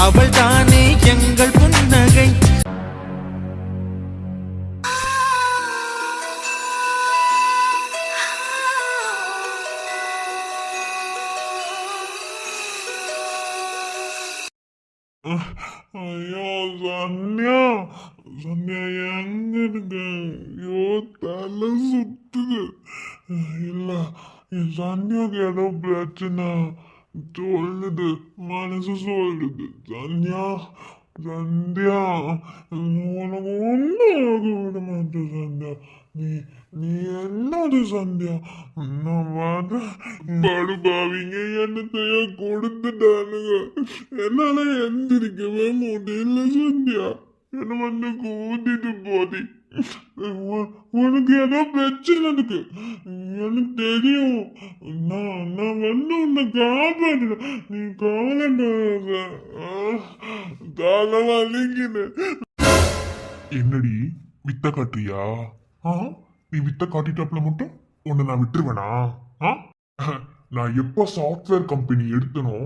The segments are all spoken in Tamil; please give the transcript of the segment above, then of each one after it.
அவள் தானே எங்கள் புன்னகை. ஐயோ சன்யா, சன்யா எங்க இருக்கு? ஐயோ தலை சுத்துது. இல்ல என் சன்யாக்கு ஏதோ பிரச்சனை சொல்லுது, மனசு சொல்லுது. சன்யா, சந்தியா, உனக்கு ஒன்றும் ஆக விட மாட்டேன் சந்தியா. நீ நீ என்னது சந்தியா? நான் பார்த்து படுபாவிங்க என்னத்தையோ கொடுத்துட்டானுங்க. என்னால எந்திரிக்கவே முடியல சந்தியா. என்ன வந்து கூட்டிட்டு போதி. உனக்கு ஏதோ பிரச்சனை இருக்கு எனக்கு தெரியும். நான் வந்து உன்னை காப்பாடுறேன். நீ கவலைப்படாத. தலை வலிக்குது. என்னடி வித்த காட்டுறியா? நீ வித்த காட்டிட்டாப்புல மட்டும் உன்னை நான் விட்டுருவேனா? நான் எப்ப சாஃப்ட்வேர் கம்பெனி எடுத்தனோ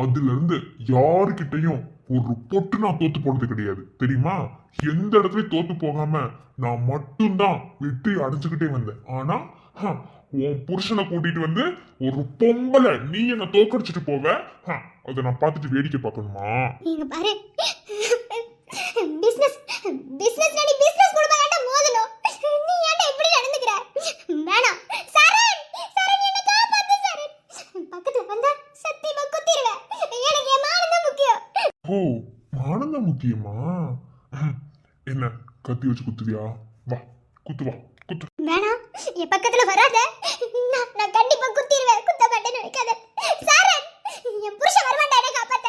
அதுல இருந்து யாருக்கிட்டையும் ஒரு பொட்டு நான் தோத்து போனது கிடையாது தெரியுமா? எந்த இடத்துலயும் தோத்து போகாம நான் மட்டும்தான் வெற்றி அடைஞ்சுக்கிட்டே வந்தேன். ஆனா உன் புருஷனை கூட்டிட்டு வந்து ஒரு பொம்பளை நீ என்ன தோக்கடிச்சிட்டு போவ, அதை நான் பார்த்துட்டு வேடிக்கை பார்க்கணுமா? நீங்க பாரு, பிசினஸ் பிசினஸ் நடி பிசினஸ் குடும்பம் மோதணும். நீ ஏன்டா இப்படி நடந்துக்கற? வேணாம் சரண், சரண் என்ன காப்பாத்து சரண். பக்கத்துல வந்தா சத்தியமா குத்திடுவேன். எனக்கு என் மானம் முக்கியம். ஓ மானம் முக்கியமா? என்ன கத்தி வச்சு குத்துவியா? வா குத்து, வா குத்து. வேணாம் என் பக்கத்துல வராத. நான் கண்டிப்பா குத்திடுவேன். குத்த மாட்டேன்னு நினைக்காத சரண். என் புருஷன் வரமாட்டா என்ன காப்பாத்த.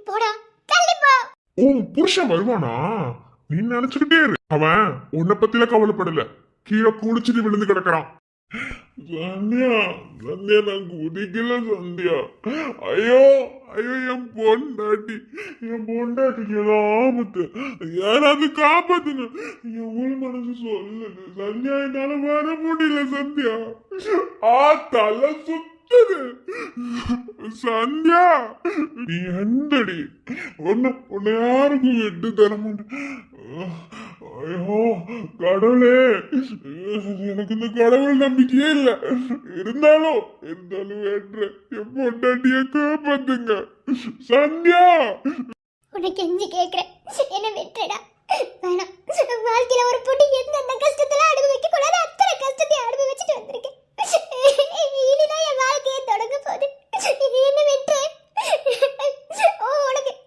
போடா தள்ளி போ. ஓ புருஷன் வருவானா? நீ நினைச்சுக்கிட்டே இரு. அவன் உன்னை பத்தில கவலைப்படல. கீழே குளிச்சுட்டு விழுந்து கிடக்குறான். சந்தியா, சந்தியா நான் குதிக்கல சந்தியா. ஐயோ ஐயோ என் பொண்டாட்டிக்கு ஏதோ ஆபத்து. யாராவது காப்பாத்துங்க. என் உள் மனசு சொல்லுது சந்தியா. என்னால வர முடியல சந்தியா. தலை சுத்துது சந்தியா. நீ எந்தடி உன்னை யாருக்கும் விட்டு தர மாட்டேன். ஐயோ கடவுளே, எனக்கு இந்த கடவுள் நம்பிக்கையே இல்ல. இருந்தாலும் வேண்ட என் பொண்டாட்டிய காப்பாத்துங்க சந்தியா. உனக்கு கெஞ்சி கேக்குறேன், என்ன வெட்டுடா. வேணாம், வாழ்க்கையில ஒரு பொண்ணு எந்த கஷ்டத்துல அனுபவிக்க கூடாது அத்தனை கஷ்டத்தை அனுபவிச்சுட்டு வந்திருக்கேன். இனிதான் என் வாழ்க்கையை தொடங்க போகுது. என்ன வெட்டு.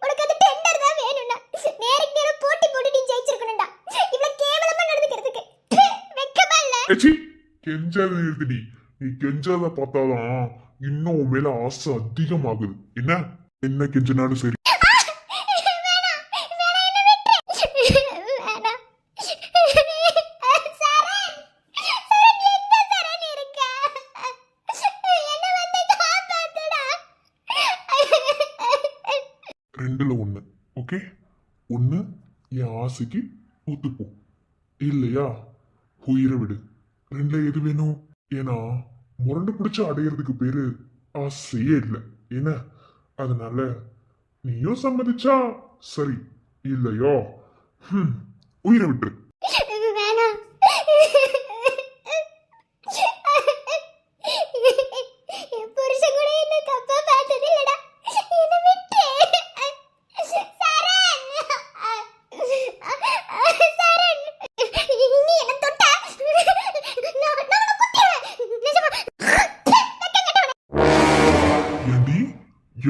உனக்கு அந்த டெண்டர் தான் வேணும்டா. நேருக்கு நேரம் போட்டி போட்டு நீ ஜெயிச்சிருக்கணும்டா. இவ்வளவு கேவலமா நடந்துக்கிறதுக்கு வெக்கமா இல்ல? கெஞ்சாத நிறுத்தி. நீ கெஞ்சாத பார்த்தாதான் இன்னும் உன் மேல ஆசை அதிகமாகுது. என்ன கெஞ்சினாலும் சரி. ரெண்டுல ஒண்ணு ஓகே. ஒண்ணு என் ஆசைக்கு ஒத்துப்போ, இல்லையா உயிரை விடு. ரெண்டுல எது வேணும்? ஏன்னா முரண்டு பிடிச்சு அடையிறதுக்கு பேரு ஆசையே இல்லை. என்ன அதனால நீயும் சம்மதிச்சா சரி, இல்லையோ உயிரை விட்டுரு.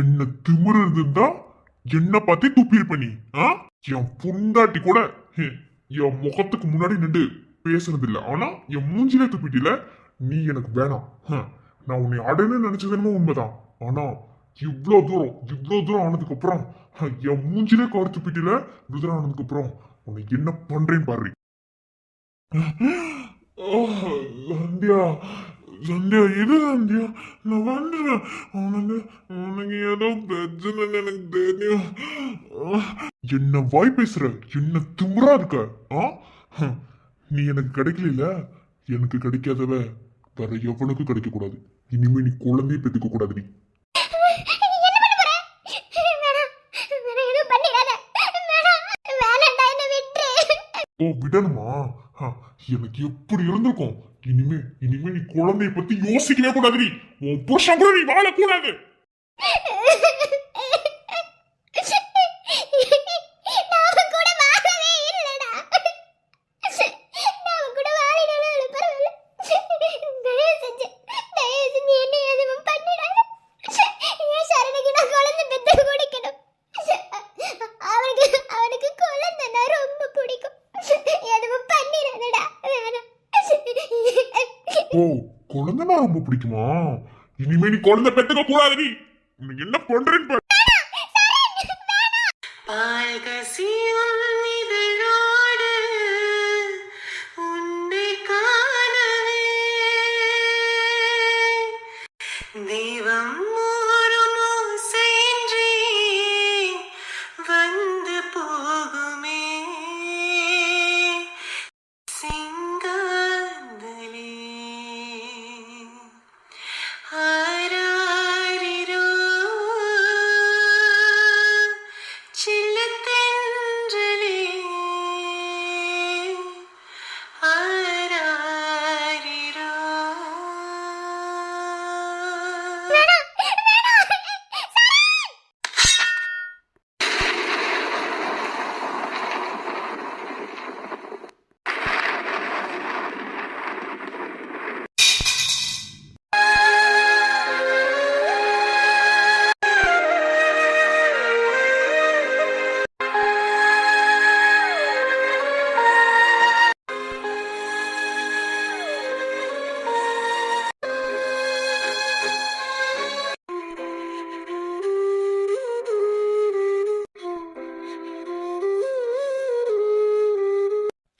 என்ன திமிரு இருந்தா என்ன பத்தி துப்பிருப்ப நீ. என் பொண்டாட்டி கூட என் முகத்துக்கு முன்னாடி நின்று பேசுனது இல்ல. ஆனா என் மூஞ்சிலே துப்பிட்டில. நீ எனக்கு வேணாம். நான் உன்னை அடைன்னு நினைச்சதுன்னு உண்மைதான். ஆனா இவ்வளவு தூரம் ஆனதுக்கு அப்புறம் என் மூஞ்சிலே கார் துப்பிட்டில. இவ்வளவு தூரம் ஆனதுக்கு அப்புறம் உன்னை என்ன பண்றேன்னு பாரு. சந்தியா, சந்தியா இது சந்தியா, நான் வந்துடுறேன். உனக்கு ஏதோ பிரச்சனை எனக்கு தெரியும். என்ன வாய் பேசுற? என்ன திமிரா இருக்க? நீ எனக்கு கிடைக்கல. எனக்கு கிடைக்காதவ வேற எவனுக்கும் கிடைக்க கூடாது. இனிமே நீ குழந்தைய பெற்றுக்க கூடாது. நீ ஓ விடணுமா? ஆ, எனக்கு எப்படி இருந்திருக்கும். இனிமே இனிமே நீ குழந்தைய பத்தி யோசிக்கவே கூடாது. நீ உன் புருஷன் கூட நீ வாழக்கூடாது. நாம கூட வாழவே இல்லடா. நாம கூட வாழினாலும் பரவாயில்ல. தயவு செஞ்சு என்ன எதுவும் பண்ணிடாத. ஏன் சரணுக்கு நான் குழந்தை பெத்து குடிக்கணும்? அவனுக்கு குழந்தைன்னா ரொம்ப பிடிக்கும். எதுவும் பண்ணிடாதடா. வேணாம். ஓ குழந்தைனா ரொம்ப பிடிக்குமா? இனிமே நீ குழந்தை பெத்துக்க கூடாது. நீ உனக்கு என்ன பண்றேன்னு பாரு. பால்கசியும் இதழோடு உன்னை காணவே தெய்வம் ஒரு ஓசையின்றி வந்து போகுமே சிங்காந்தலே ஆராரிரோ சில்லத்தென்றலே ஆராரிரோ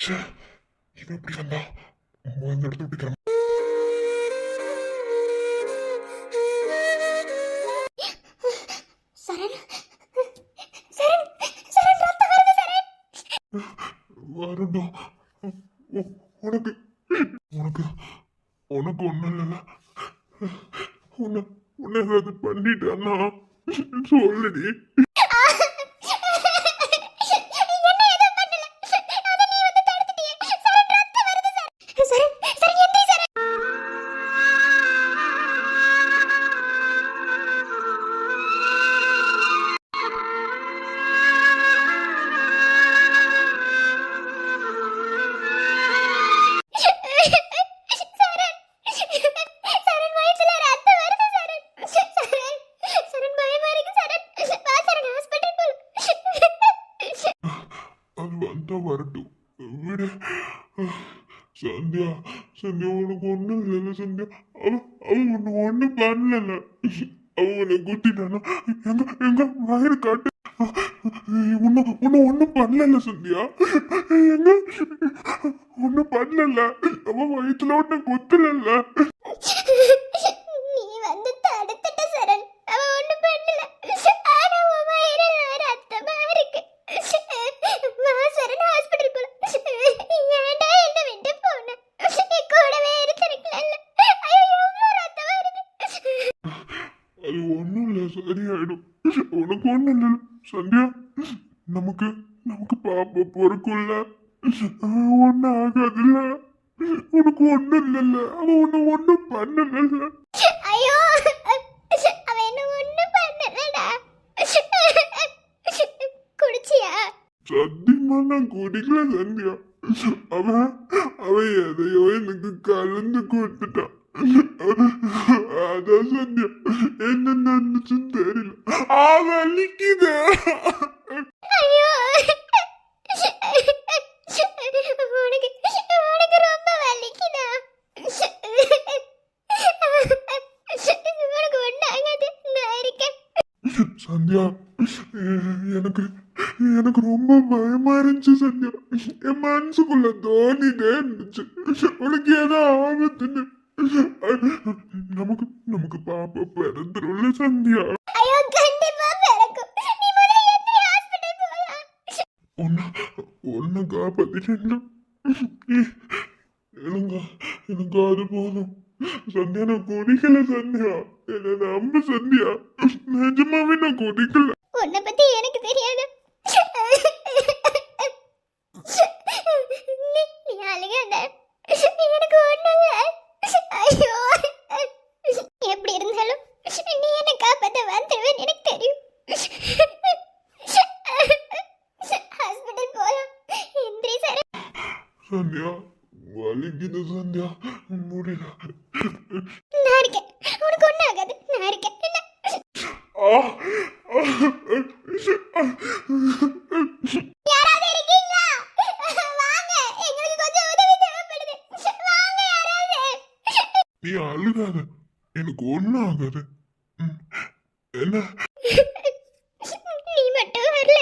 ச்சே, இவன் எப்படி வந்தா? அந்த இடத்த விட்டு கிளம்ப. சரண் சரண் சரண் ரத்தம் வருது சரண். வரட்டும். உனக்கு உனக்கு உனக்கு ஒண்ணும் இல்லைல்ல? உன்னை உன்னை ஏதாவது பண்ணிட்டான்னா சொல்லுடி. அது வந்தா வரட்டும் விடு. சந்தியா சந்தியா உனக்கு ஒண்ணும் இல்லைல்ல சந்தியா? அவன் உன்னை ஒண்ணும் பண்ணல. அவன் உன்னை குத்திட்டானா? எங்க எங்க வயிறு காட்டு. உன்னை ஒண்ணும் பண்ணல சந்தியா. எங்க ஒண்ணும் பண்ணல. அவன் வயிற்றுல ஒண்ணு குத்தல. நீ வந்து தடுத்துட்ட சரண். அவன் ஒண்ணும் பண்ணல. ஆனா உன் வயிறுல ரத்தமா இருக்கு. வா சரண் ஹாஸ்பிடல் போலாம். ஏன்டா என்ன விட்டு போன? என் கூடவே இருந்திருக்கலாம்ல. ஐயோ எவ்வளவு ரத்தமா வருது. அது ஒண்ணும் இல்ல, சரியாயிடும். உனக்கு ஒண்ணும் இல்ல சந்தியா. நமக்கு நமக்கு பாப்பா பொறுக்கும்ல. ஒன்னும் ஆகாதுல்ல. உனக்கு ஒண்ணும் இல்லல்ல. அவன் உன்னை ஒண்ணும் பண்ணல. ஐயோ அவன் என்ன ஒண்ணும் பண்ணலடா. குடிச்சியா? சத்தியமா நான் குடிக்கல சந்தியா. அவன் அவன் எதையோ எனக்கு கலந்து கொடுத்துட்டான். அதான் சந்தியா என்ன நடந்துச்சுன்னு தெரியல. வலிக்குது. ஐயோ உனக்கு உனக்கு ரொம்ப வலிக்குதா? உனக்கு ஒண்ணு ஆகாது. நான் இருக்கேன். சந்தியா எனக்கு எனக்கு ரொம்ப பயமா இருந்துச்சு சந்தியா. என் மனசுக்குள்ள தோணிட்டே இருந்துச்சு உனக்கு ஏதோ ஆபத்துன்னு. நமக்கு நமக்கு பாப்பா பிறந்துரும்ல சந்தியா. ஐயோ கண்டிப்பா பிறக்கும். நீ முதல்ல எத்தனை ஹாஸ்பிடல் போலாம். ஒன்னு காப்பாத்திட்டேன். எனக்கு அது போதும் சந்தியா. நான் குடிக்கல சந்தியா. என்ன நம்ப சந்தியா. நிஜமாவே நான் குடிக்கல. உன்னை பத்தி எனக்கு தெரியாது. சந்தியா வலிக்குது சந்தியா முடியல. நான் இருக்கேன், உனக்கு ஒன்றும் ஆகாது. நான் இருக்கேன் என்ன? ஆ, யாராவது இருக்கீங்களா? வாங்க, எங்களுக்கு கொஞ்சம் உதவி தேவைப்படுது. வாங்க யாராவது. நீ அழுகாத, எனக்கு ஒன்றும் ஆகாது. ம், என்ன நீ மட்டும் வரல.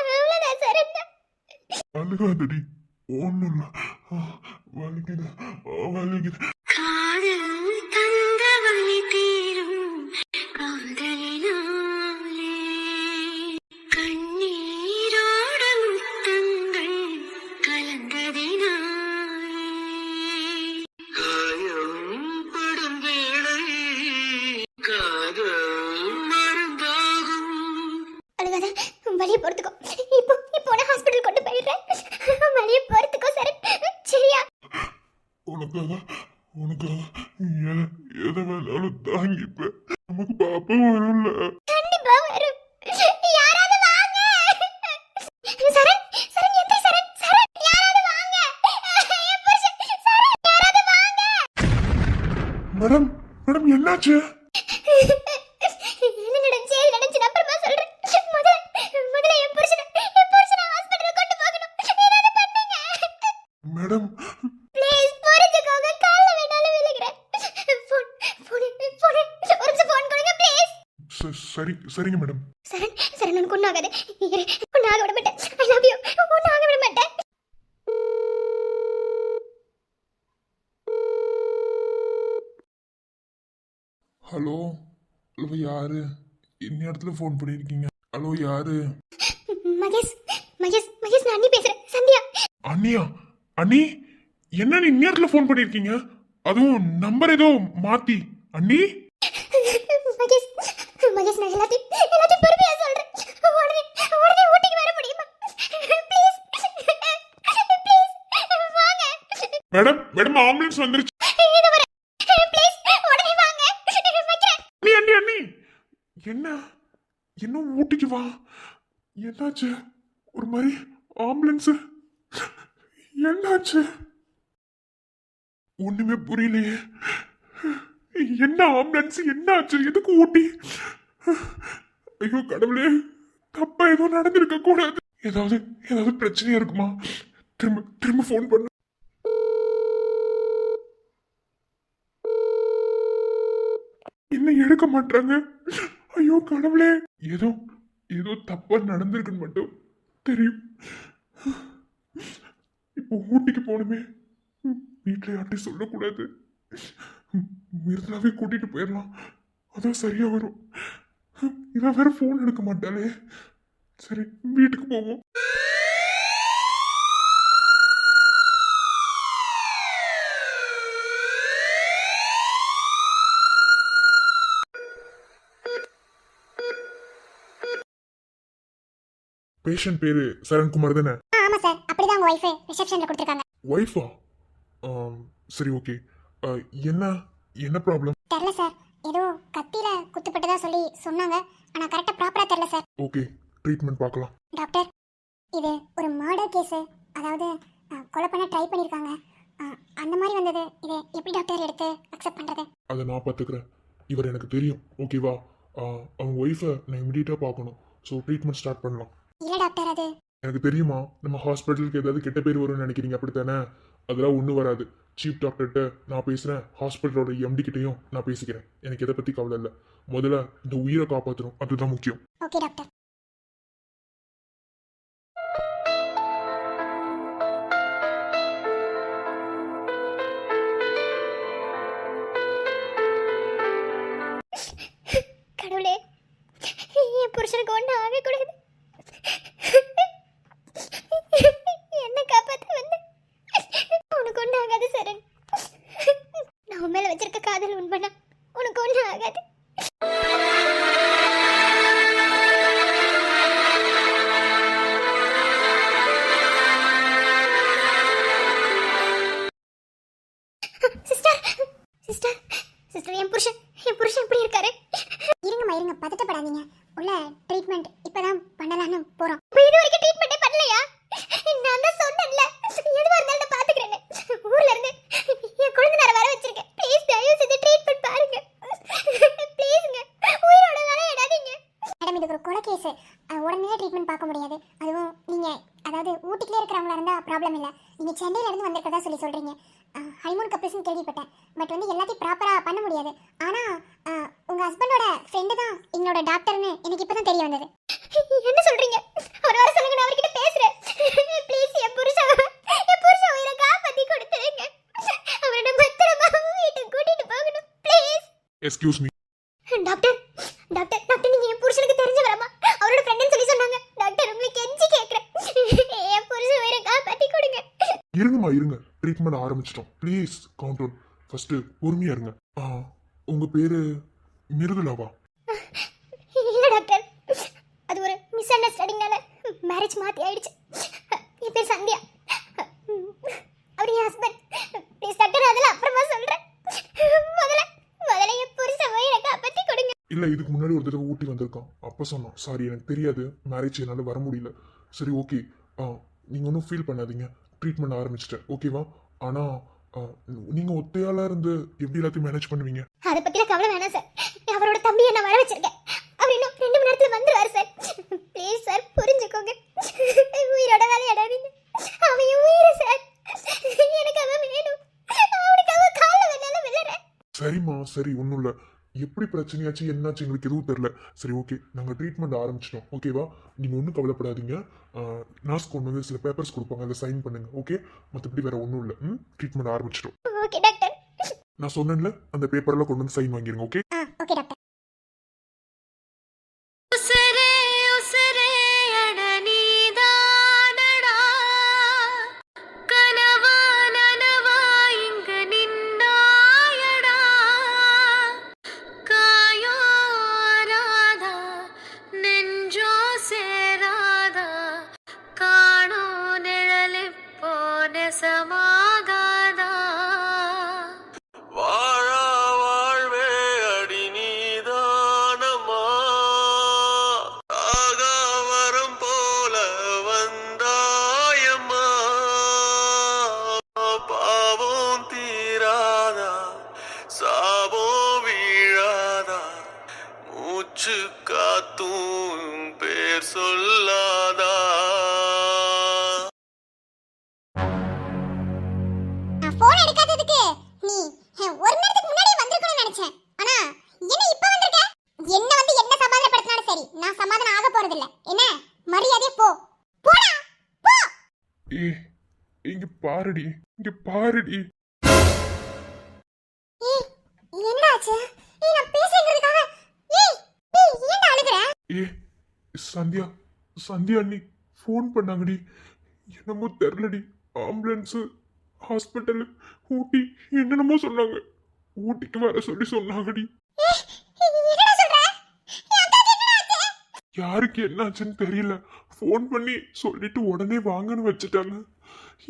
அவ்வளவுதான் சரண்யா. அழுகாதடி, ஒன்றும் இல்லை. வலிக்குது வலிக்குது. காதல் தந்த வலி தீரும் காதலினாலே கண்ணீரோட முத்தங்கள் கலந்ததினாலே காயம் படும் வேளை காதல் மருந்தாகும். அழுகாத, வழியை பொறுத்துக்கோ. இப்போ நான் ஹாஸ்பிட்டல் கொண்டு போயிடுறேன். வழியை பொறுத்துக்கோ சரண், சரியா? உனக்காக எதை வேணாலும் தாங்கிப்பேன். நமக்கு பாப்பா வரும்ல. கண்டிப்பா வரும். யாராவது வாங்க. சரண், சரண் எந்திரி சரண், சரண் யாராவது வாங்க. என் புருஷன் சரண், யாராவது வாங்க. மேடம் மேடம் என்னாச்சு? என்ன நடந்துச்சு, ஏது நடந்துச்சு நான் அப்புறமா சொல்றேன். முதல்ல என் புருஷனை ஹாஸ்பிட்டல் கொண்டு போகணும். ஏதாவது பண்ணுங்க. மேடம் ப்ளீஸ் புரிஞ்சுக்கோங்க, கால்ல வேணாலும் விழுகிறேன். ஒரு நிமிஷம் ஃபோன் கொடுங்க ப்ளீஸ். சரிங்க மேடம். சரண், சரண் உனக்கு ஒன்றும் ஆகாது. ஒன்றும் ஆக விட மாட்டேன். I love you. ஒன்றும் ஆக விட மாட்டேன். ஹலோ ஹலோ, யாரு இந்நேரத்துல ஃபோன் பண்ணிருக்கீங்க? ஹலோ யாரு? மகேஷ், மகேஷ், மகேஷ் நான் அண்ணி பேசுறேன், சந்தியா. அண்ணியா? அண்ணி என்ன இந்நேரத்துல ஃபோன் பண்ணிருக்கீங்க? அதுவும் நம்பர் ஏதோ மாத்தி. அண்ணி மகேஷ், மகேஷ் நான் எல்லாத்தையும் பொறுமையா சொல்றேன். உடனே ஊட்டிக்கு வர முடியுமா? ப்ளீஸ் ப்ளீஸ் வாங்க. மேடம் மேடம் ஆம்புலன்ஸ் வந்துருச்சு. இதோ வரேன். ப்ளீஸ் உடனே வாங்க. வைக்கிறேன். அண்ணி அண்ணி அண்ணி என்ன என்ன ஊட்டிக்கு வா? என்னாச்சு? ஒரு மாதிரி ஆம்புலன்ஸ் என்னாச்சு? ஒண்ணுமே புரியலையே. என்ன ஆம்புலன்ஸ் என்னாச்சு? எதுக்கு ஊட்டி? ஐயோ கடவுளே, தப்பா ஏதோ நடந்திருக்க கூடாது. ஏதாவது பிரச்சனையா இருக்குமா? திரும்ப திரும்ப ஃபோன் பண்ணு. என்ன எடுக்க மாட்டாங்க? ஐயோ கடவுளே, ஏதோ ஏதோ தப்பா நடந்திருக்குன்னு மட்டும் தெரியும். இப்போ ஊட்டிக்கு போகணுமே, வீட்டில் யார்ட்டையும் சொல்லக்கூடாது. மிருதுலாவே கூட்டிட்டு போயிடலாம், அதான் சரியா வரும். இவன் வேற ஃபோன் எடுக்க மாட்டாளே. சரி வீட்டுக்கு போவோம். பேஷண்ட் பேரு சரண்குமார் தானே? ஆமா சார், அப்படிதான் உங்க வைஃப் ரிசப்ஷன்ல கொடுத்திருக்காங்க. ஒய்ஃபா? சரி ஓகே. என்ன என்ன ப்ராப்ளம்? தெரியல சார், ஏதோ கத்தியில குத்துப்பட்டதா சொல்லி சொன்னாங்க. ஆனா கரெக்டா ப்ராப்பரா தெரியல சார். ஓகே, ட்ரீட்மெண்ட் பார்க்கலாம். டாக்டர், இது ஒரு மர்டர் கேஸ். அதாவது கொலை பண்ண ட்ரை பண்ணிருக்காங்க. அந்த மாதிரி வந்தது. இதை எப்படி டாக்டர் எடுத்து அக்செப்ட் பண்றது? அதை நான் பார்த்துக்கிறேன். இவர் எனக்கு தெரியும், ஓகேவா? அவங்க ஒய்ஃபை நான் இமிடியேட்டாக பார்க்கணும். ஸோ ட்ரீட்மெண்ட் ஸ்டார்ட் பண்ணலாம். இல்ல டாக்டர், அது எனக்கு தெரியுமா, நம்ம ஹாஸ்பிட்டலுக்கு ஏதாவது கெட்ட பேர் வரும்னு நினைக்கிறீங்க, அப்படித்தானே? அதெல்லாம் ஒன்றும் வராது. சீஃப் டாக்டர்கிட்ட நான் பேசுகிறேன், ஹாஸ்பிட்டலோட எம்டி கிட்டையும் நான் பேசிக்கிறேன். எனக்கு எதை பற்றி கவலை இல்லை. முதல்ல இந்த உயிரை காப்பாற்றணும், அதுதான் முக்கியம். Okay doctor. கடவுளே, என் புருஷனுக்கு ஒன்றும் ஆகக்கூடாது. என்ன காப்பாற்ற வந்து உனக்கு ஒன்றும் ஆகாது சரண். நான் உன் மேல வச்சிருக்க காதல் உண்மைனா உனக்கு ஒன்றும் ஆகாது. சிஸ்டர், சிஸ்டர், சிஸ்டர், என் புருஷன் எப்படி இருக்காரு? இருங்கம்மா இருங்க, பதட்டப்படாதீங்க. உள்ள ட்ரீட்மெண்ட் இப்பதான் பண்ணலாம்னு போறோம். இது வரைக்கும் ட்ரீட்மெண்டே பண்ணலையா? ஹனிமூன் கப்பிள்ஸ்னு கேள்விப்பட்டேன். பட் வந்து எல்லாத்தையும் ப்ராப்பராக பண்ண முடியாது. ஆனால் உங்கள் ஹஸ்பண்டோட ஃப்ரெண்டு தான் எங்களோட டாக்டர்னு எனக்கு இப்போ தான் தெரிய வந்தது. என்ன சொல்கிறீங்க? அவர் வர சொல்லுங்க, நான் அவர்கிட்ட பேசுகிறேன். ப்ளீஸ் என் புருஷன் உயிரை காப்பாற்றி கொடுத்துருங்க. அவரோட பத்திரமா வீட்டுக்கு கூட்டிகிட்டு போகணும் please. Excuse me. Doctor doctor doctor, நீங்கள் என் புருஷனுக்கு தெரிஞ்சவரமா? அவரோட ஃப்ரெண்டுன்னு சொல்லி சொன்னாங்க. டாக்டர் உங்களுக்கு கெஞ்சி கேட்குறேன், என் புருஷன் உயிரை காப்பாற்றி கொடுங்க. இருங்கம்மா இருங்க, ட்ரீட்மெண்ட் ஆரம்பிச்சிட்டோம். Please count down. ஃபர்ஸ்ட் பொறுமையா இருங்க. உங்க பேரு மிருதுலாவா? இல்லை டாக்டர், அது ஒரு மிஸ் அண்டர்ஸ்டாண்டிங்னால மேரேஜ் மாற்றி ஆயிடுச்சு. என் பேர் சந்தியா, அவர் என் ஹஸ்பண்ட். ப்ளீஸ் டாக்டர், அதில் அப்புறமா சொல்கிறேன். முதல்ல என் புருஷன் உயிரை காப்பாற்றி கொடுங்க. இல்ல இதுக்கு முன்னாடி ஒரு தடவை ஊட்டி வந்திருக்கான், அப்ப சொன்னான். சாரி எனக்கு தெரியாது, மேரேஜ் என்னால வர முடியல. சரி ஓகே, நீங்க ஒன்றும் ஃபீல் பண்ணாதீங்க, ட்ரீட்மெண்ட் ஆரம்பிச்சிட்டேன் ஓகேவா? ஆனா நீங்க ஒத்தையாளா இருந்து எப்படி எல்லாத்தையும் மேனேஜ் பண்ணுவீங்க? அதை பற்றின கவலை வேணாம் சார். அவரோட தம்பியை நான் வர வச்சிருக்கேன். அவர் இன்னும் 2 மணி நேரத்தில் வந்துடுவார் சார். ப்ளீஸ் சார் புரிஞ்சுக்கோங்க. உயிரோட விளையாடாதீங்க. அவன் என் உயிர் சார். எனக்கு அவன் வேணும். அவனுக்கு அவன் காலில் வேணாலும் விழுறேன். சரிம்மா சரி, ஒன்றும் இல்லை. எப்படி பிரச்சனையாச்சு என்னாச்சு எங்களுக்கு எதுவும் தெரில. சரி ஓகே, நாங்கள் ட்ரீட்மெண்ட் ஆரம்பிச்சிட்டோம் ஓகேவா? நீங்கள் ஒன்றும் கவலைப்படாதீங்க. நர்ஸ் கொண்டு வந்து சில பேப்பர்ஸ் கொடுப்பாங்க, அதை சைன் பண்ணுங்க ஓகே? மற்றபடி வேற ஒன்றும் இல்லை. ட்ரீட்மெண்ட் ஆரம்பிச்சிட்டோம். Okay doctor. நான் சொன்னேன்ல, அந்த பேப்பர்லாம் கொண்டு வந்து சைன் வாங்கிருங்க ஓகே? Okay doctor. உசரே உசரே அட நீதானடா, கனவா நனவா இங்க நின்னாயடா, காயோ ஆராதா நெஞ்சோ சேராதா, காணோ நிழலிப்போ நெசமாகாதா, வாழா வாழ்வே அடி நீதானம்மா, ஆகாவரம் போல வந்தாயம்மா, பாவம் தீராதா சாபம் வீழாதா, மூச்சு காத்தும் பேர் சொல்லாதா. நான் ஃபோன் எடுக்காததுக்கு நீ ஒரு நேரத்துக்கு முன்னாடியே வந்திருக்கணும்னு நினைச்சேன். ஆனா என்ன இப்ப வந்திருக்க? என்ன வந்து என்ன சமாதானப்படுத்தினாலும் சரி, நான் சமாதானம் ஆக போறது இல்ல. என்ன மரியாதையா போ. போடா போ. ஏ இங்க பாருடி, இங்க பாருடி. ஏய் என்னாச்சு? ஏய் நான் பேசிக்கிறதுக்காக ஏய் ஏன்டா அழுகுற? ஏ சந்தியா, சந்தியா அண்ணி ஃபோன் பண்ணாங்கடி. என்னமோ தெரிலடி, ஆம்புலன்ஸு ஹாஸ்பிட்டலு ஊட்டி என்னென்னமோ சொன்னாங்க. ஊட்டிக்கு வர சொல்லி சொன்னாங்கடி. ஏய் என்னடா சொல்ற? என் அக்காக்கு என்ன ஆச்சு? யாருக்கு என்னாச்சுன்னு தெரியல. ஃபோன் பண்ணி சொல்லிட்டு உடனே வாங்கன்னு வச்சுட்டாங்க.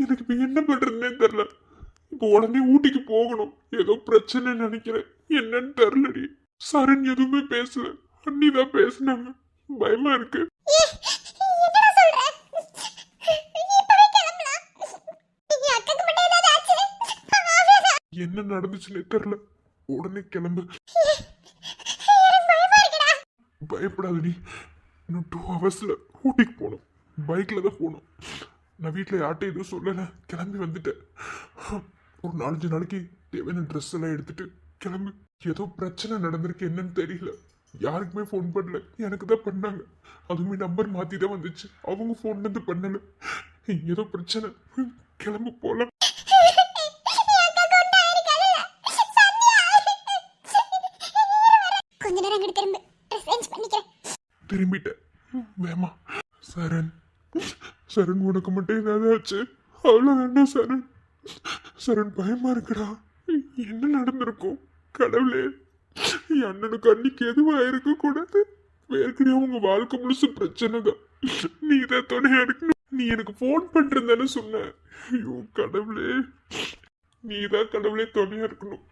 எனக்கு இப்போ என்ன பண்றதுன்னே தெரியல. இப்போ உடனே ஊட்டிக்கு போகணும். ஏதோ பிரச்சனை நினைக்கிறேன், என்னன்னு தெரியலடி. சரண் எதுவுமே பேசல, அண்ணி தான் பேசினாங்க. பயமா இருக்கு. ஏய் என்னடா சொல்ற? இப்பவே கிளம்பலாம். என் அக்காக்கு மட்டும் ஏதாவது ஆச்சு? அவ்வளவுதான். என்ன நடந்துச்சுன்னே தெரியல. உடனே கிளம்பு. எனக்கு பயமா இருக்குடா. பயப்படாதடி, இன்னும் 2 ஹவர்ஸ்ல ஊட்டிக்கு போகணும். பைக்ல தான் போகணும். நான் வீட்டில் யார்கிட்ட எதுவும் சொல்லலை, கிளம்பி வந்துட்டேன். ஒரு 4-5 நாளைக்கு தேவையான ட்ரெஸ் எல்லாம் எடுத்துட்டு கிளம்பு. ஏதோ பிரச்சனை நடந்திருக்கு, என்னன்னு தெரியல. யாருக்குமே ஃபோன் பண்ணல, எனக்கு தான் பண்ணாங்க. அதுவுமே நம்பர் மாற்றி தான் வந்துச்சு. அவங்க ஃபோன்லேருந்து பண்ணல. ஏதோ பிரச்சனை. கிளம்பு போகலாம். கொஞ்ச நேரம் அங்கிட்டு திரும்ப ட்ரெஸ் சேஞ்ச் பண்ணிக்கிறேன். திரும்பிட்டேன் வேமா. சரண், சரண் உனக்கு மட்டும் ஏதாவது ஆச்சு? அவ்வளோ வேண்டாம் சரண். சரண் பயமா இருக்குடா. என்ன நடந்திருக்கும்? கடவுளே, என் அண்ணனுக்கு அன்னைக்கு எதுவும் ஆயிருக்க கூடாது. ஏற்கனவே உங்க வாழ்க்கை முழுசு பிரச்சனை தான். நீ தான் துணையா இருக்கணும். நீ எனக்கு ஃபோன் பண்றேன்னு சொன்ன. ஐயோ கடவுளே, நீ தான் கடவுளே துணையா இருக்கணும்.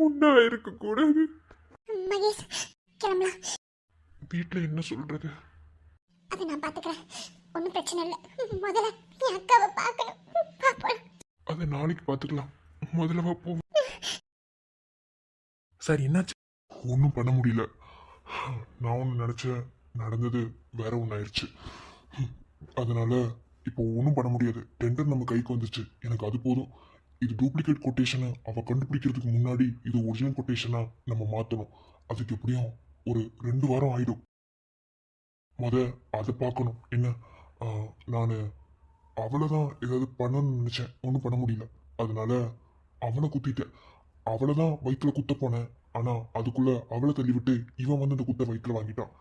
உன்னா இருக்க கூடாது. மகேஷ் கிளம்பலாம். வீட்டுல என்ன சொல்றது? அதை நான் பாத்துக்கிறேன், ஒன்றும் பிரச்சனை இல்லை. முதல்ல என் அக்காவை பார்க்கணும். பார்ப்போம். அதை நாளைக்கு பார்த்துக்கலாம். முதல்ல போ. சரி என்னாச்சு? ஒன்றும் பண்ண முடியல. நான் ஒன்று நினச்சேன், நடந்தது வேற ஒன்று ஆயிடுச்சு. அதனால இப்போ ஒன்றும் பண்ண முடியாது. டெண்டர் நம்ம கைக்கு வந்துச்சு, எனக்கு அது போதும். இது டூப்ளிகேட் கொட்டேஷனை அவ கண்டுபிடிக்கிறதுக்கு முன்னாடி இது ஒரிஜினல் கொட்டேஷனா நம்ம மாத்தணும். அதுக்கு எப்படியும் ஒரு 2 வாரம் ஆயிடும். அதை பார்க்கணும். என்ன நான் அவளை தான் ஏதாவது பண்ணணும்னு நினைச்சேன், ஒன்றும் பண்ண முடியல. அதனால அவனை குத்திட்டேன். அவளை தான் வயிற்றுல குத்த போனேன். ஆனா அதுக்குள்ள அவளை தள்ளி விட்டு இவன் வந்து அந்த குத்த வயிற்றுல வாங்கிட்டான்.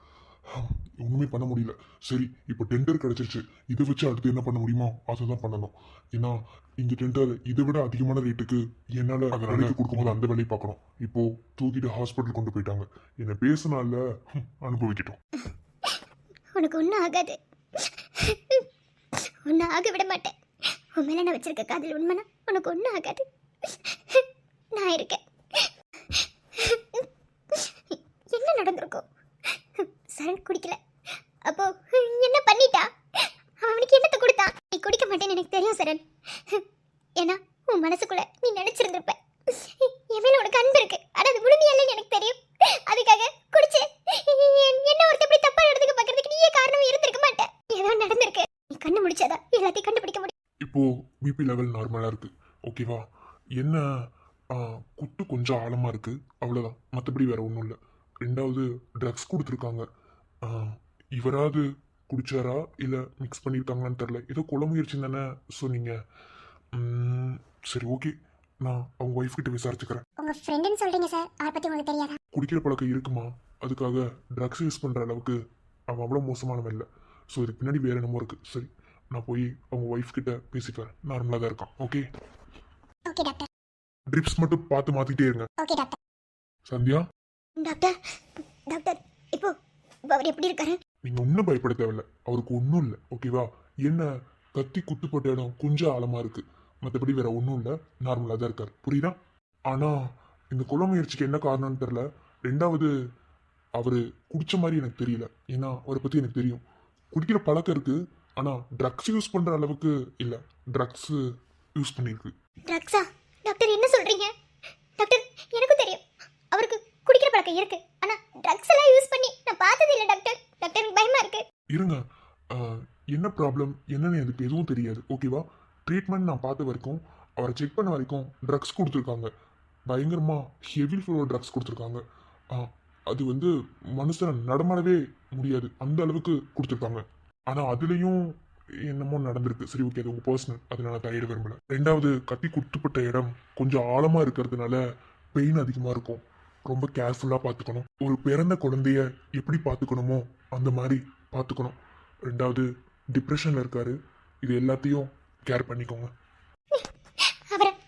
ஒண்ணுமே பண்ண முடியல. சரி, இப்போ டெண்டர் கிடைச்சிருச்சு. இதை வச்சு அடுத்து என்ன பண்ண முடியுமோ அதை தான் பண்ணணும். ஏன்னா இந்த டெண்டர் இதை விட அதிகமான ரேட்டுக்கு என்னால அதை வேலைக்கு கொடுக்கும்போது அந்த வேலையை பார்க்கணும். இப்போ தூக்கிட்டு ஹாஸ்பிட்டல் கொண்டு போயிட்டாங்க. என்ன பேசினால அனுபவிக்கிட்டோம். உனக்கு ஒன்றும் ஆகாது, ஒன்றும் ஆக விட மாட்டேன். உன் மேலே நான் வச்சிருக்க காதல் உண்மைனா உனக்கு ஒன்றும் ஆகாது. நான் இருக்கேன். என்ன நடந்திருக்கும்? சரண் குடிக்கல, அப்போ என்ன பண்ணிட்டா? அவனுக்கு என்னத்தை கொடுத்தான்? நீ குடிக்க மாட்டேன்னு எனக்கு தெரியும் சரண். ஏன்னா உன் மனசுக்குள்ள நீ நினைச்சிருந்திருப்ப என் மேல உனக்கு அன்பு இருக்கு, ஆனா அது முழுமையல்லன்னு எனக்கு தெரியும். அதுக்காக குடிச்சு என்ன ஒருத்த இப்படி தப்பா நடந்துக்க பாக்குறதுக்கு நீயே காரணம் இருந்திருக்க மாட்டேன். ஏதோ நடந்திருக்கு. நீ கண்ணு முடிச்சாதான் எல்லாத்தையும் கண்டுபிடிக்க முடியும். இப்போ பிபி லெவல் நார்மலா இருக்கு. ஓகேவா? என்ன குத்து கொஞ்சம் ஆழமா இருக்கு, அவ்வளவுதான். மற்றபடி வேற ஒன்றும் இல்லை. 2வது ட்ரக்ஸ் கொடுத்துருக்காங்க. இவராது குடிச்சாரா இல்லை மிக்ஸ் பண்ணியிருக்காங்களான்னு தெரில. ஏதோ கொலை முயற்சி தானே சொன்னீங்க. சரி, ஓகே, நான் அவங்க ஒய்ஃப் கிட்ட விசாரிச்சுக்கிறேன். உங்க ஃப்ரெண்டுன்னு சொல்றீங்க சார், அதை பத்தி உங்களுக்கு தெரியாதா? குடிக்கிற பழக்கம் இருக்குமா? அதுக்காக ட்ரக்ஸ் யூஸ் பண்ணுற அளவுக்கு அவன் அவ்வளோ மோசமானவன் இல்லை. ஸோ இதுக்கு பின்னாடி வேற என்னமோ இருக்கு. சரி, நான் போய் அவங்க ஒய்ஃப் கிட்ட பேசிட்டு வரேன். நார்மலாக தான் இருக்கான். Okay okay doctor. ட்ரிப்ஸ் மட்டும் பார்த்து மாற்றிட்டே இருங்க. Okay doctor. Sandhya, doctor doctor இப்போ அவர் எப்படி இருக்காரு? நீங்க ஒன்றும் பயப்பட தேவையில்ல. அவருக்கு ஒன்றும் இல்லை. ஓகேவா? என்ன கத்தி குத்துப்பட்ட இடம் கொஞ்சம் ஆழமா இருக்கு, மற்றபடி வேற ஒன்றும் இல்லை. நார்மலாக தான் இருக்காரு. புரியுதா? ஆனா இந்த கொலை முயற்சிக்கு என்ன காரணம்னு தெரில. 2வது அவரு குடிச்ச மாதிரி எனக்கு தெரியல. ஏன்னா அவரை பத்தி எனக்கு தெரியும். குடிக்கிற பழக்கம் இருக்கு, ஆனா ட்ரக்ஸ் யூஸ் பண்ற அளவுக்கு இல்லை. ட்ரக்ஸ் யூஸ் பண்ணிருக்கு. ட்ரக்ஸா? டாக்டர் என்ன சொல்றீங்க? டாக்டர் எனக்கும் தெரியும் அவருக்கு குடிக்கிற பழக்கம் இருக்கு, ஆனா ட்ரக்ஸ் எல்லாம் யூஸ் பண்ணி நான் பார்த்தது இல்லை டாக்டர். டாக்டர் எனக்கு பயமா இருக்கு. இருங்க, என்ன ப்ராப்ளம் என்னன்னு எனக்கு எதுவும் தெரியாது. ஓகேவா? ட்ரீட்மெண்ட் நான் பார்த்த வரைக்கும், அவரை செக் பண்ண வரைக்கும் ட்ரக்ஸ் கொடுத்துருக்காங்க. பயங்கரமா ஹெவி ஃப்ளோ ட்ரக்ஸ் கொடுத்துருக்காங்க. அது வந்து மனுஷனை நடமாடவே முடியாது அந்த அளவுக்கு கொடுத்துருக்காங்க. ஆனா அதுலயும் என்னமோ நடந்திருக்கு. சரி, ஓகே, அது உங்க பர்சனல், அதை நான் தலையிட விரும்பல. 2வது கத்தி குத்துப்பட்ட இடம் கொஞ்சம் ஆழமா இருக்கிறதுனால பெயின் அதிகமா இருக்கும். ரொம்ப கேர்ஃபுல்லா பார்த்துக்கணும். ஒரு பிறந்த குழந்தைய எப்படி பார்த்துக்கணுமோ அந்த மாதிரி பார்த்துக்கணும். 2வது டிப்ரெஷன்ல இருக்காரு. இது எல்லாத்தையும் கேர் பண்ணிக்கோங்க.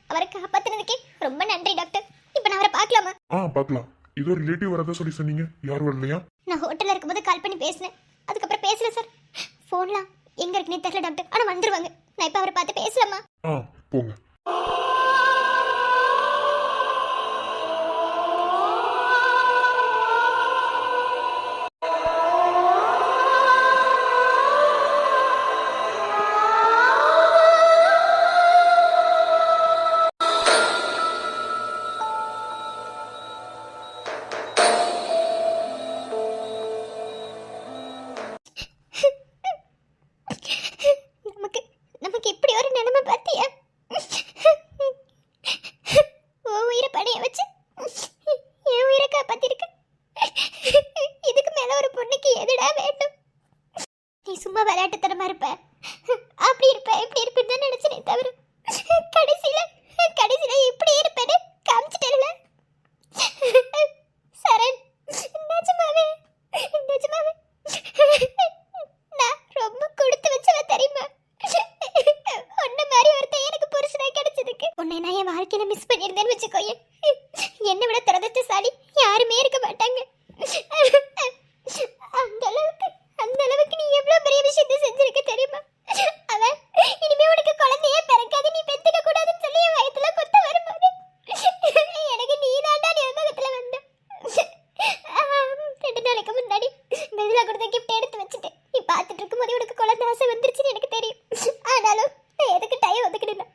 அவரை காப்பாத்தினதுக்கே ரொம்ப நன்றி டாக்டர். இப்போ நான் அவரை பார்க்கலாமா? பார்க்கலாம். ஏதோ ரிலேட்டிவ் வரதா சொல்லி சொன்னீங்க, யாரும் வரலையா? நான் ஹோட்டல்ல இருக்கும்போது கால் பண்ணி பேசினேன், அதுக்கப்புறம் பேசல சார். ஃபோன்லாம் எங்க இருக்குன்னே தெரியல டாக்டர், ஆனா வந்துருவாங்க. நான் இப்போ அவரை பார்த்து பேசலாமா? போங்க. நமக்கு இப்படி ஒரு நிலைமை பார்த்தியா? உயிரை பணைய வச்சு என் உயிரை காப்பாத்திருக்க. இதுக்கு மேல ஒரு பொண்ணுக்கு எதுடா வேண்டும்? நீ சும்மா விளையாட்டுத்தனமா இருப்ப, அப்படி இருப்ப, இப்படி இருப்பேன்னு நினைச்சனே தவிர கடைசியில இப்படி இருப்பேன்னு காமிச்சிட்டேன்ல. சரண், நிஜமாவே நான் ரொம்ப கொடுத்து வச்சவ தெரியுமா? உன்ன மாதிரி ஒருத்தன் எனக்கு புருஷனா கிடைச்சதுக்கு உன்னை நான் என் வாழ்க்கையில மிஸ் பண்ணியிருந்தேன்னு வச்சுக்கோயே, என்னை விட துரதிர்ஷ்டசாலி யாருமே இருக்க மாட்டாங்க. அந்த அளவுக்கு நீ எவ்வளவு பெரிய விஷயத்தை செஞ்சிருக்க தெரியுமா? அவன் இனிமே உனக்கு குழந்தையே பிறக்காது, நீ பெத்துக்க கூடாதுன்னு சொல்லி என் வயித்துல கொத்த வரும்போது எனக்கு நீ தாண்டா ஞாபகத்துல வந்த. 2 நாளைக்கு முன்னாடி மெதுலா கொடுத்த கிஃப்ட் எடுத்து வச்சுட்டு நீ பார்த்துட்டு இருக்கும்போது உனக்கு குழந்தை ஆசை வந்துருச்சுன்னு எனக்கு தெரியும். ஆனாலும் நான் எதுக்கு டைம் ஒதுக்கணும்?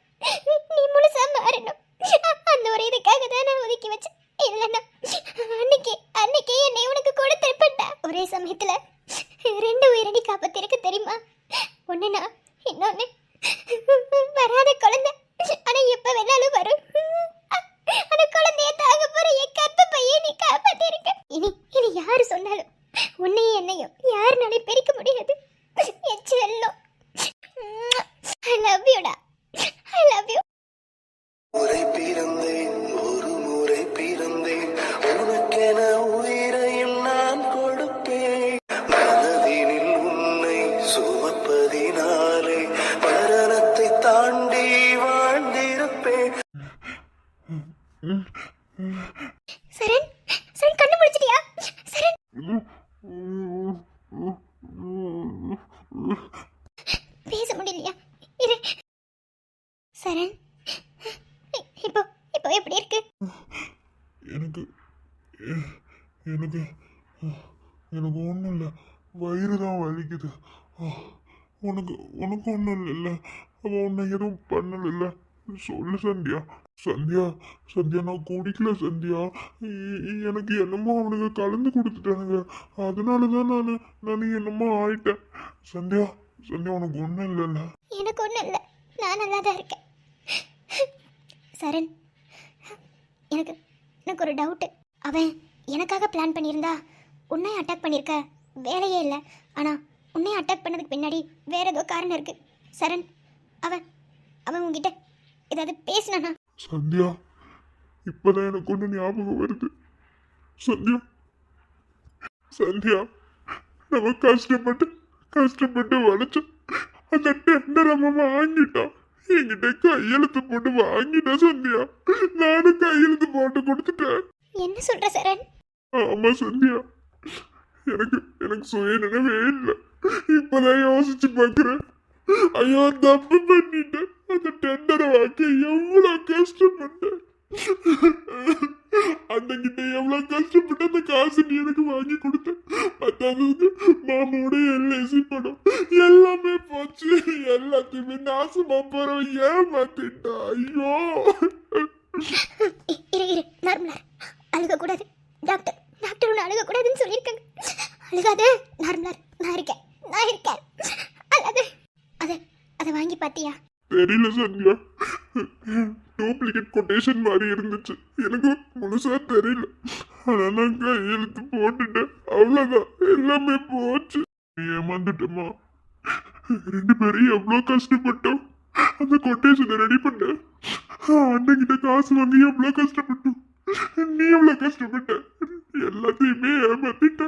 நீ முழுசா மாறணும். அந்த ஒரு இதுக்காக தான் நான் ஒதுக்கி வச்சேன். இல்லைன்னா அன்னைக்கு சரண் சரண் கண்ணு முடிச்சிட்டியா சரண்? பேச முடியலையா? இரு சரண், இப்போ இப்போ எப்படி இருக்கு? எனக்கு எனக்கு எனக்கு ஒன்றும் இல்லை, வயிறு தான் வலிக்குது. உனக்கு உனக்கு ஒன்றும் இல்லைல்ல? அவன் உன்னை எதுவும் பண்ணல? சொல்லு சந்தியா. சந்தியா சந்தியா நான் குடிக்கல சந்தியா. எனக்கு என்னமோ அவனுங்க கலந்து கொடுத்துட்டானுங்க, அதனால தான் நான் என்னமோ ஆயிட்டேன். சந்தியா சந்தியா உனக்கு ஒன்றும் இல்லைல்ல? எனக்கு ஒன்றும் இல்லை, நான் நல்லா தான் இருக்கேன். சரண், எனக்கு எனக்கு ஒரு டவுட்டு. அவன் எனக்காக பிளான் பண்ணியிருந்தா உன்னை அட்டாக் பண்ணியிருக்க வேலையே இல்லை. ஆனால் உன்னை அட்டாக் பண்ணதுக்கு பின்னாடி வேற ஏதோ காரணம் இருக்கு. சரண், அவன் அவன் உங்ககிட்ட ஏதாவது பேசினானா? சந்தியா இப்பதான் எனக்கு ஒன்று ஞாபகம் வருது. சந்தியா சந்தியா நம்ம கஷ்டப்பட்டு வளைச்சோம். அந்த டெண்டர் அவன் வாங்கிட்டான், என்கிட்ட கையெழுத்து போட்டு வாங்கிட்டான். சந்தியா நானும் கையெழுத்து போட்டு கொடுத்துட்டேன். என்ன சொல்ற சரண்? ஆமா சந்தியா, எனக்கு எனக்கு சுய நினைவே இல்லை. இப்பதான் யோசிச்சு பார்க்கிறேன். ஐயோ தப்பு பண்ணிட்டேன். அந்த டெண்டரை வாங்க எவ்வளவு கஷ்டப்பட்டேன். அந்த கிட்ட எவ்வளவு கஷ்டப்பட்டு அந்த காசு நீ எனக்கு வாங்கி கொடுத்த. பத்தாவது மாமோட எல்ஐசி படம் எல்லாமே போச்சு. எல்லாத்தையுமே நாசமா போற ஏமாத்திட்டா. ஐயோ இரு இரு நார்மலா அழுக கூடாது. டாக்டர் டாக்டர் ஒன்று அழுக கூடாதுன்னு சொல்லியிருக்காங்க. அழுகாத நார்மலா, நான் இருக்கேன். அல்லாது அதை அதை வாங்கி பார்த்தியா? தெரியல சந்தியா, டூப்ளிகேட் கொட்டேஷன் மாதிரி இருந்துச்சு, எனக்கு முழுசா தெரியல. ஆனா நான் கையெழுத்து போட்டுட்டேன், அவ்வளவுதான், எல்லாமே போச்சு. ஏமாந்துட்டோமா? 2 பேரும் எவ்வளவு கஷ்டப்பட்டோம் அந்த கொட்டேஷனை ரெடி பண்ண. அண்ணகிட்ட காசு வாங்கி எவ்வளவு கஷ்டப்பட்டோம். நீ எவ்வளவு கஷ்டப்பட்ட, எல்லாத்தையுமே ஏமாத்திட்ட.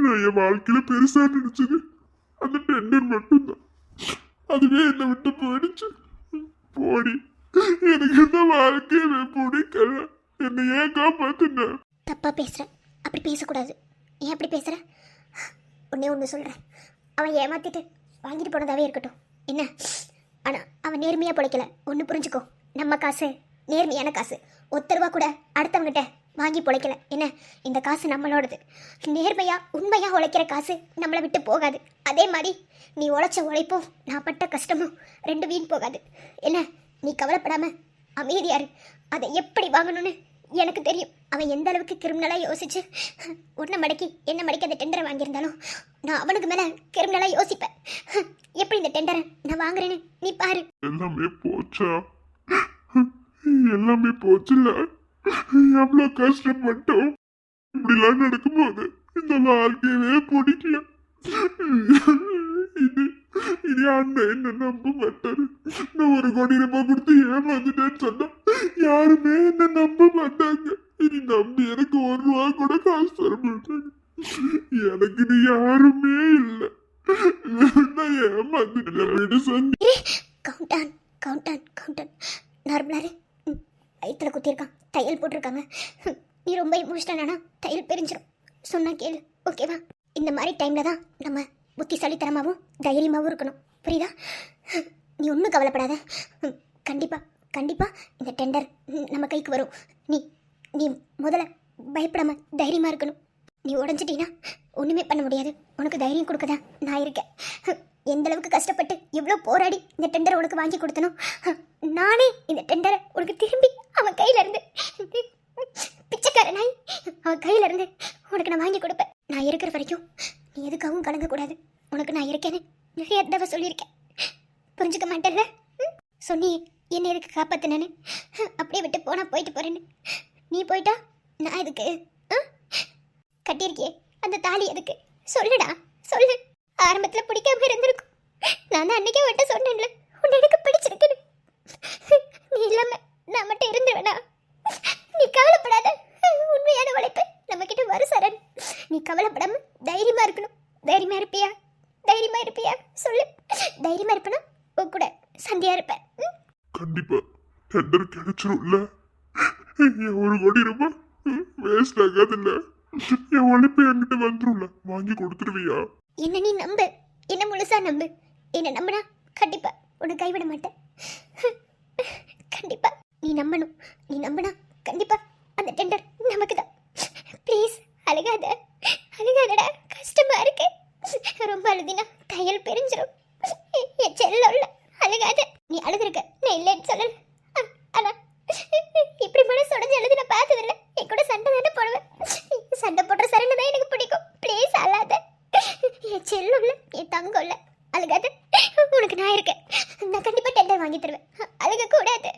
நான் என் வாழ்க்கையில பெருசா நினைச்சது அந்த டெண்டர் மட்டும்தான். அதுவே என்னை விட்டு போயிடுச்சு. போடி, எனக்கு இந்த வாழ்க்கையில பிடிக்கல. என்னை ஏன் காப்பாத்துன? தப்பா பேசுற, அப்படி பேசக்கூடாது. ஏன் அப்படி பேசுற? ஒன்று சொல்கிறேன். அவன் ஏமாத்திட்டு வாங்கிட்டு போனதாவே இருக்கட்டும் என்ன, ஆனால் அவன் நேர்மையாக பிழைக்கல. ஒன்று புரிஞ்சுக்கோ, நம்ம காசு நேர்மையான காசு. 1 ரூபா கூட அடுத்தவங்கிட்ட வாங்கி பிழைக்கல என்ன. இந்த காசு நம்மளோடது. நேர்மையாக உண்மையாக உழைக்கிற காசு நம்மளை விட்டு போகாது. அதே மாதிரி நீ உழைச்ச உழைப்பும் நான் பட்ட கஷ்டமும் 2 வீண் போகாது என்ன. நீ கவலைப்படாமல் அமைதியாரு. அதை எப்படி வாங்கணும்னு எனக்கு தெரியும். அவன் எந்த அளவுக்கு கிரிமினலாக யோசிச்சு உன்னை மடக்கி என்ன மடக்கி அந்த டெண்டரை வாங்கியிருந்தாலும் நான் அவனுக்கு மேலே கிரிமினலாக யோசிப்பேன். எப்படி இந்த டெண்டரை நான் வாங்குறேன்னு நீ பாரு. எல்லாமே போச்சா? எல்லாமே போச்சுல்ல? எவ்வளவு கஷ்டப்பட்டோம். இப்படிலாம் நடக்கும்போது இந்த வாழ்க்கையவே பிடிக்கல. இது அண்ணன் என்ன நம்ப மாட்டாரு. நான் 1 கோடி ரூபாய் கொடுத்து ஏமாந்துட்டேன்னு சொன்னா யாருமே என்ன நம்ப மாட்டாங்க. இனி நம்பி எனக்கு 1 ரூபா கூட காசு தர மாட்டாங்க. எனக்கு நீ யாருமே இல்லை. நான் ஏமாந்துட்டேன். விடு சந்தி. கவுண்டான் நார்மலாரு வயிற்றுல குத்திருக்கான், தையல் போட்டிருக்காங்க. நீ ரொம்ப இமோஷனலானா தையல் பிரிஞ்சிடும். சொன்னா கேளு, ஓகேவா? இந்த மாதிரி டைமில் தான் நம்ம புத்திசாலித்தனமாகவும் தைரியமாகவும் இருக்கணும், புரியுதா? நீ ஒன்றும் கவலைப்படாத. கண்டிப்பாக இந்த டெண்டர் நம்ம கைக்கு வரும். நீ முதல்ல பயப்படாம தைரியமாக இருக்கணும். நீ உடஞ்சிட்டீன்னா ஒன்றுமே பண்ண முடியாது. உனக்கு தைரியம் கொடுக்க தான் நான் இருக்கேன். எந்த அளவுக்கு கஷ்டப்பட்டு எவ்வளோ போராடி இந்த டெண்டரை உனக்கு வாங்கி கொடுத்தனோ, நானே இந்த டெண்டரை உனக்கு திரும்பி அவன் கையிலேருந்து பிச்சைக்காரனாய் அவன் கையிலேருந்து உனக்கு நான் வாங்கி கொடுப்பேன். நான் இருக்கிற வரைக்கும் நீ எதுக்காகவும் கலங்கக்கூடாது. உனக்கு நான் இருக்கேன்னு நிறைய தடவை சொல்லியிருக்கேன். புரிஞ்சுக்க மாட்டேன்ல? சொன்னி என்னை எதுக்கு காப்பாற்றினேன்னு. அப்படியே விட்டு போயிட்டு போகிறேன்னு. நீ போயிட்டா நான் எதுக்கு? கட்டியிருக்கியே அந்த தாலி எதுக்கு? சொல்லுடா, சொல்லு. ஆரம்பத்தில் பிடிக்காம இருந்திருக்கும். நான் தான் அன்னைக்கே விட்ட சொன்னேன்ல, உன்னை எனக்கு பிடிச்சிருக்குன்னு. நீ இல்லாம நான் மட்டும் இருந்துருவேனா? நீ கவலைப்படாத. உண்மையான உழைப்பு நம்ம கிட்ட வரும் சரண். நீ கவலைப்படாம தைரியமா இருக்கணும். தைரியமா இருப்பியா? சொல்லு. தைரியமா இருப்பேனா உன் கூட சந்தியா இருப்பேன். கண்டிப்பா டெண்டர் கிடைச்சிரும்ல? என் 1,00,00,000 வேஸ்ட் ஆகாதுல்ல. என் உழைப்பு என்கிட்ட வந்துரும்ல, வாங்கி கொடுத்துருவியா? என்ன நீ நம்பு, என்ன முழுசா நம்பு. என்ன நம்பினா கண்டிப்பா உன்னை கைவிட மாட்டேன். கண்டிப்பா நீ நம்பணும். நீ நம்பினா கண்டிப்பா அந்த டெண்டர் நமக்கு தான். ப்ளீஸ் அழுகாத, அழுகாதடா, கஷ்டமா இருக்கு. ரொம்ப அழுதினா தையல் பிரிஞ்சிடும். என் செல்ல அழுகாத. நீ அழுதுருக்க, நான் இல்லைன்னு சொல்லல. ஆனா இப்படி மனசு உடஞ்சு அழுது நான் பார்த்ததில்ல. என் கூட சண்டை தானே போடுவேன். சண்டை போடுற சரணை தான் எனக்கு பிடிக்கும். ப்ளீஸ் அழாத. என் செல்லும்ல, என் தங்கம்ல, அழுகாத. உனக்கு நான் இருக்கேன். நான் கண்டிப்பா டெண்டர் வாங்கி தருவேன். அழுக கூடாது.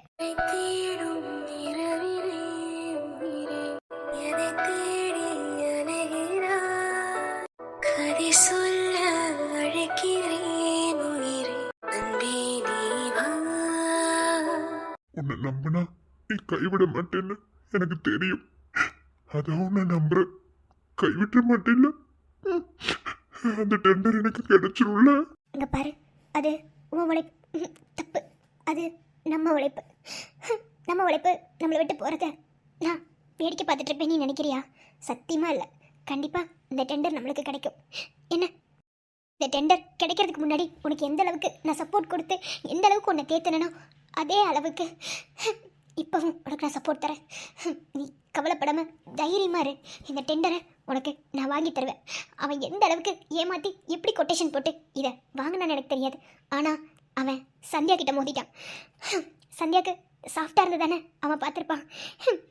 உன்னை நம்பினா நீ கைவிட மாட்டேன்னு எனக்கு தெரியும். அதான் உன்னை நம்புறேன். கைவிட்ட மாட்டேன்ல. அந்த டெண்டர் எனக்கு கிடைச்சிரும்ல. இங்க பாரு, அது உன் உழைப்பு தப்பு. அது நம்ம உழைப்பு. நம்ம உழைப்பு நம்மளை விட்டு போறத நான் வேடிக்கை பார்த்துட்டு இருப்பேன் நீ நினைக்கிறியா? சத்தியமா இல்லை. கண்டிப்பா இந்த டெண்டர் நம்மளுக்கு கிடைக்கும். என்ன, இந்த டெண்டர் கிடைக்கிறதுக்கு முன்னாடி உனக்கு எந்த அளவுக்கு நான் சப்போர்ட் கொடுத்து எந்த அளவுக்கு உன்னை தேத்தனோ அதே அளவுக்கு இப்போவும் உனக்கு நான் சப்போர்ட் தரேன். நீ கவலைப்படாம தைரியமா இரு. இந்த டெண்டரை உனக்கு நான் வாங்கி தருவேன். அவன் எந்த அளவுக்கு ஏமாத்தி எப்படி கொட்டேஷன் போட்டு இதை வாங்கினான்னு எனக்கு தெரியாது. ஆனால் அவன் சந்தியா கிட்ட மோதிட்டான். சந்தியாவுக்கு சாஃப்டாக இருந்து தானே அவன் பார்த்துருப்பான்.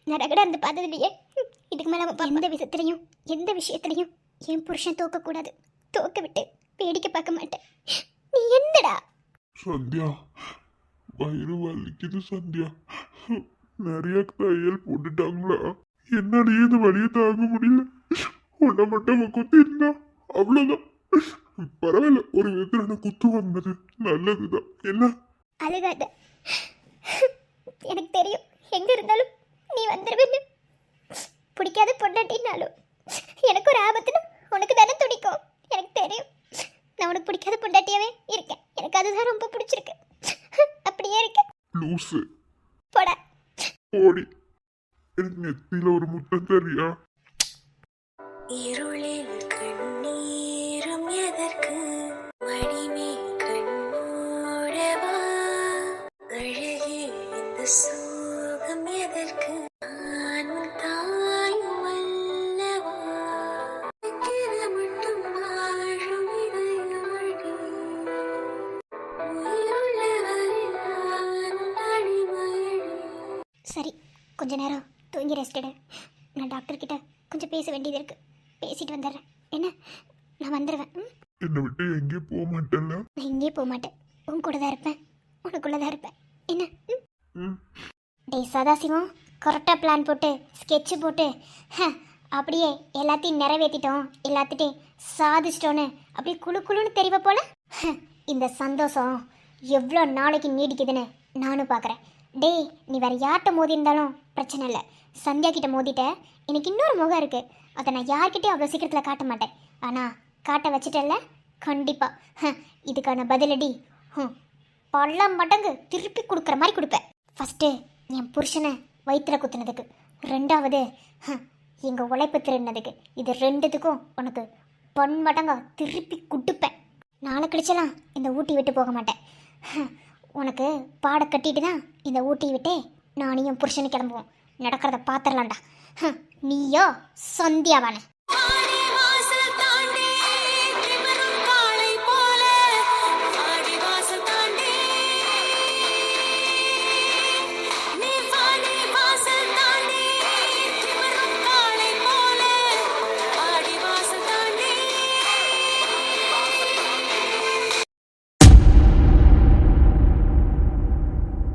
நான் ரகடாக இருந்து பார்த்தது இல்லையே. இதுக்கு மேலே அவன் எந்த விஷயத்துலையும் என் புருஷன் தோக்கக்கூடாது. தோக்க விட்டு வேடிக்கை பார்க்க மாட்டேன். நீ என்னடா? சந்தியா, வயிறு வலிக்குது சந்தியா. நிறைய தையல் போட்டுட்டாங்களா? என்னாலேயே இந்த வலியை தாங்க முடியல. உன்னை மட்டும் அவன் குத்தி இருந்தா அவ்வளவுதான். பரவாயில்ல, ஒரு விதத்துல நான் குத்து வாங்கினது நல்லதுதான். என்ன அழுகாத. எனக்கு தெரியும் எங்க இருந்தாலும் நீ வந்துருவேன்னு. பிடிக்காத பொண்டாட்டினாலும் எனக்கு ஒரு ஆபத்துன்னு உனக்கு தானே துடிக்கும். எனக்கு தெரியும். நான் உனக்கு பிடிக்காத பொண்டாட்டியாவே இருக்கேன். எனக்கு அதுதான் ரொம்ப பிடிச்சிருக்கு. அப்படியே இருக்கேன். லூசு, போடா. ஓடி. எனக்கு நெத்தியில ஒரு முத்தம் தரியா? இருளில் கண்ணீரும் எதற்கு, மணிமே கண்ணோடவா, அழகே இந்த சோகம் எதற்கு, நான் உன் தாயும் அல்லவா, என்கிற மட்டும் வாழும் இதயமடி, உயிருள்ளவரை நானும் அடிமையடி. சரி, கொஞ்ச நேரம் தூங்கி ரெஸ்ட் எடு. நான் டாக்டர்கிட்ட கொஞ்சம் பேச வேண்டியது இருக்கு. பேசிட்டு வந்துடுறேன். என்ன, நான் வந்துடுவேன். என்னை விட்டு எங்கேயும் போக மாட்டேன்ல? நான் எங்கேயும் போக மாட்டேன். உன் கூட தான் இருப்பேன். உனக்குள்ள தான் இருப்பேன். என்ன? டேய் சதாசிவம், கரெக்டாக பிளான் போட்டு ஸ்கெட்சு போட்டு அப்படியே எல்லாத்தையும் நிறைவேற்றிட்டோம், எல்லாத்திட்டையும் சாதிச்சிட்டோன்னு அப்படியே குழு குழுன்னு தெரிவ போல. இந்த சந்தோஷம் எவ்வளோ நாளைக்கு நீடிக்குதுன்னு நானும் பார்க்குறேன். டேய், நீ வேற யார்கிட்ட மோதி இருந்தாலும் பிரச்சனை இல்லை. சந்தியா கிட்ட மோதிட்ட. எனக்கு இன்னொரு முகம் இருக்கு. அதை நான் யார்கிட்டயும் அவ்வளோ சீக்கிரத்தில் காட்ட மாட்டேன். ஆனால் காட்ட வச்சுட்டல, கண்டிப்பாக இதுக்கான பதிலடி பல மடங்கு திருப்பி கொடுக்குற மாதிரி கொடுப்பேன். ஃபஸ்ட்டு என் புருஷனை வயிற்றுல குத்துனதுக்கு, ரெண்டாவது எங்கள் உழைப்பு திருடினதுக்கு. இது ரெண்டுத்துக்கும் உனக்கு பன்மடங்கா திருப்பி கொடுப்பேன். நாளை கழிச்சலாம் இந்த ஊட்டி விட்டு போக மாட்டேன். உனக்கு பாட கட்டிட்டு தான் இந்த ஊட்டி விட்டே நானையும் புருஷனு கிளம்புவோம். நடக்கிறத பார்த்துடலாம்டா. நீயோ சந்தியாவானே.